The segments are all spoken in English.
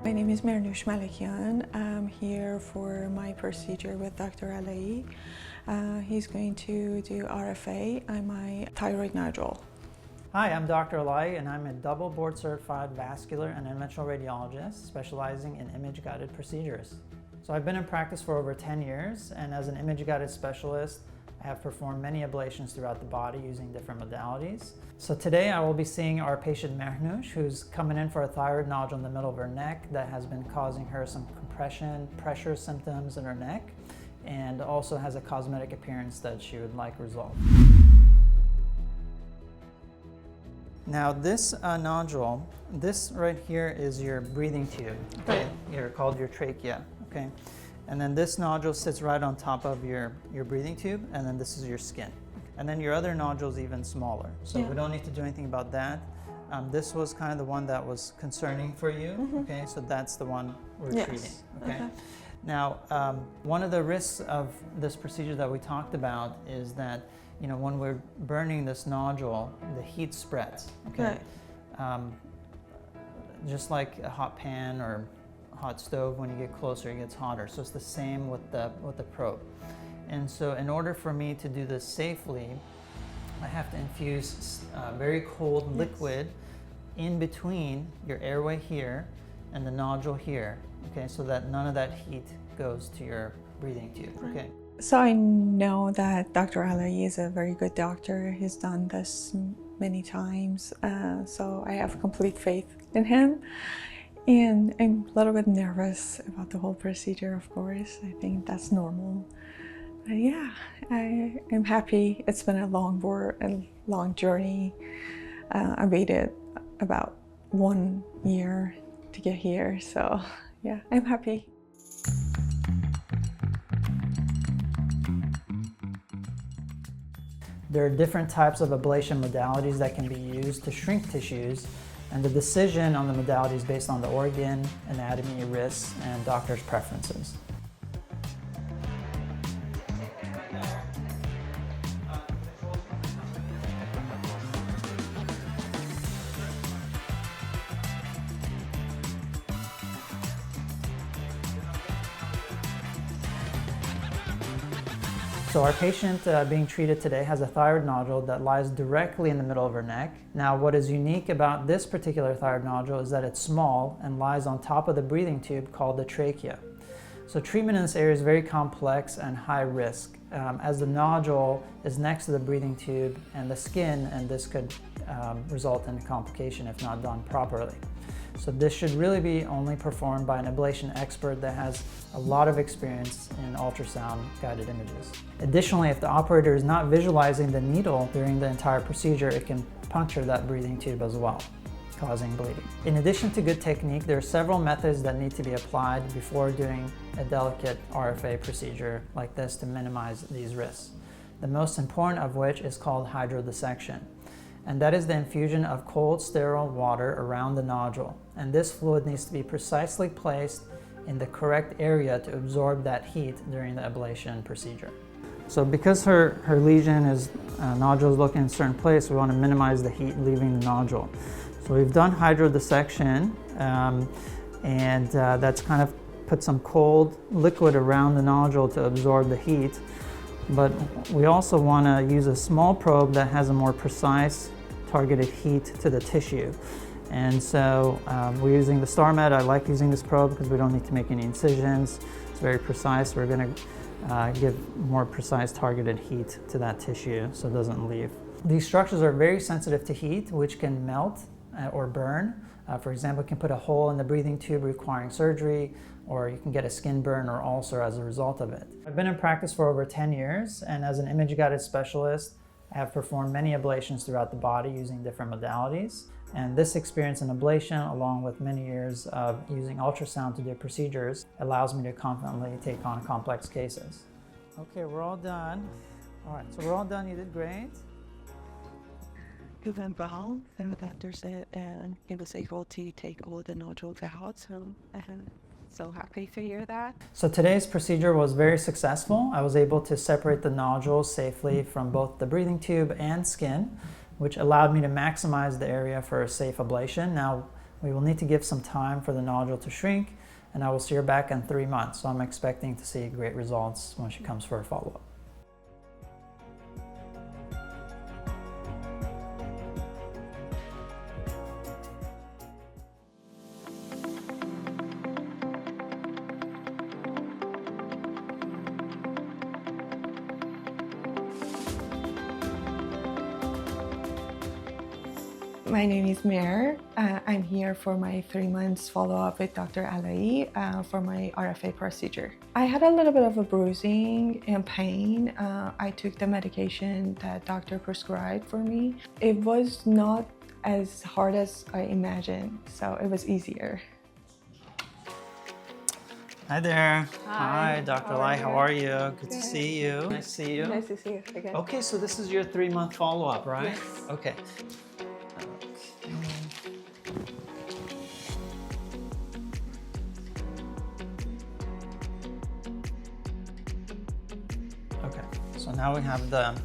My name is Mehrnoosh. I'm here for my procedure with Dr. Allaei. He's going to do RFA on my thyroid nodule. Hi, I'm Dr. Allaei, and I'm a double board certified vascular and interventional radiologist specializing in image-guided procedures. So I've been in practice for over 10 years, and as an image-guided specialist, I have performed many ablations throughout the body using different modalities. So today I will be seeing our patient Mehrnoosh, who's coming in for a thyroid nodule in the middle of her neck that has been causing her some compression, pressure symptoms in her neck, and also has a cosmetic appearance that she would like resolved. Now this nodule, this right here is your breathing tube, okay? Here called your trachea, okay? And then this nodule sits right on top of your breathing tube, and then this is your skin. And then your other nodule is even smaller, so we don't need to do anything about that. This was kind of the one that was concerning for you, okay? So that's the one we're treating, okay? Now, one of the risks of this procedure that we talked about is that, you know, when we're burning this nodule, the heat spreads, okay? Just like a hot pan or hot stove, when you get closer it gets hotter. So it's the same with the probe. And so in order for me to do this safely, I have to infuse very cold liquid in between your airway here and the nodule here, okay, so that none of that heat goes to your breathing tube, okay? So I know that Dr. Allaei is a very good doctor. He's done this many times, so I have complete faith in him. And I'm a little bit nervous about the whole procedure, of course. I think that's normal. But yeah, I'm happy. It's been a long journey. I waited about 1 year to get here, so yeah, I'm happy. There are different types of ablation modalities that can be used to shrink tissues, and the decision on the modality is based on the organ, anatomy, risks, and doctor's preferences. So our patient being treated today has a thyroid nodule that lies directly in the middle of her neck. Now what is unique about this particular thyroid nodule is that it's small and lies on top of the breathing tube called the trachea. So treatment in this area is very complex and high risk, as the nodule is next to the breathing tube and the skin, and this could result in a complication if not done properly. So this should really be only performed by an ablation expert that has a lot of experience in ultrasound guided images. Additionally, if the operator is not visualizing the needle during the entire procedure, it can puncture that breathing tube as well, causing bleeding. In addition to good technique, there are several methods that need to be applied before doing a delicate RFA procedure like this to minimize these risks. The most important of which is called hydrodissection. And that is the infusion of cold, sterile water around the nodule. And this fluid needs to be precisely placed in the correct area to absorb that heat during the ablation procedure. So because her lesion is, nodule is looking in a certain place, we want to minimize the heat leaving the nodule. So we've done hydrodissection, and that's kind of put some cold liquid around the nodule to absorb the heat. But we also want to use a small probe that has a more precise targeted heat to the tissue. And so we're using the STARMED. I like using this probe because we don't need to make any incisions. It's very precise. We're going to give more precise targeted heat to that tissue so it doesn't leave. These structures are very sensitive to heat, which can melt or burn. For example, it can put a hole in the breathing tube requiring surgery, or you can get a skin burn or ulcer as a result of it. I've been in practice for over 10 years, and as an image-guided specialist, I have performed many ablations throughout the body using different modalities. And this experience in ablation, along with many years of using ultrasound to do procedures, allows me to confidently take on complex cases. Okay, we're all done. All right, so we're all done. You did great. It went well, and the doctor said he was able to take all the nodules out, so happy to hear that. So today's procedure was very successful. I was able to separate the nodules safely from both the breathing tube and skin, which allowed me to maximize the area for a safe ablation. Now, We will need to give some time for the nodule to shrink, and I will see her back in 3 months. So I'm expecting to see great results when she comes for a follow-up. My name is Mehr. I'm here for my 3 months follow-up with Dr. Allaei for my RFA procedure. I had a little bit of a bruising and pain. I took the medication that doctor prescribed for me. It was not as hard as I imagined, so it was easier. Hi there. Hi, Dr. Allaei. How are you? Good to see you. Nice to see you. Nice to see you again. Okay, so this is your 3-month follow-up, right? Yes. Okay. Okay, so now we have the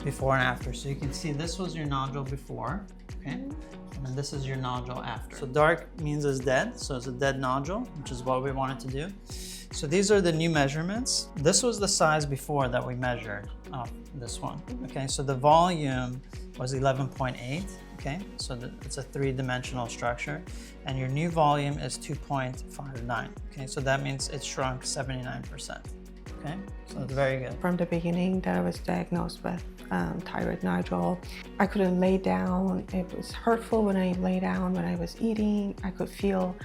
before and after. So you can see this was your nodule before, okay? And then this is your nodule after. So dark means it's dead, so it's a dead nodule, which is what we wanted to do. So these are the new measurements. This was the size before that we measured, this one, okay? So the volume was 11.8, okay? So it's a 3-dimensional structure, and your new volume is 2.59, okay? So that means it shrunk 79%, okay? So that's very good. From the beginning that I was diagnosed with thyroid nodule, I couldn't lay down. It was hurtful when I lay down, when I was eating. I could feel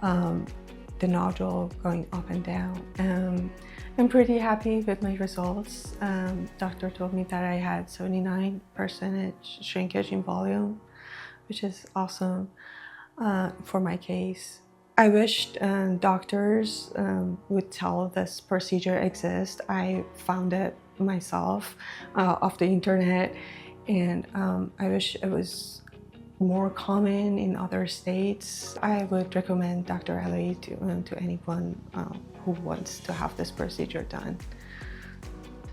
the nodule going up and down. I'm pretty happy with my results. Doctor told me that I had 79% shrinkage in volume, which is awesome for my case. I wished doctors would tell this procedure exists. I found it myself off the internet, and I wish it was more common in other states. I would recommend Dr. Allaei to anyone who wants to have this procedure done.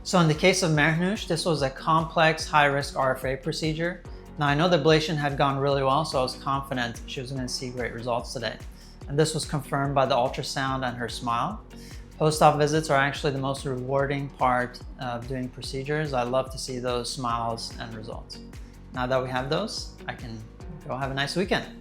So in the case of Mehrnoosh, this was a complex high-risk RFA procedure. Now I know the ablation had gone really well, so I was confident she was going to see great results today. And this was confirmed by the ultrasound and her smile. Post-op visits are actually the most rewarding part of doing procedures. I love to see those smiles and results. Now that we have those, I can go have a nice weekend.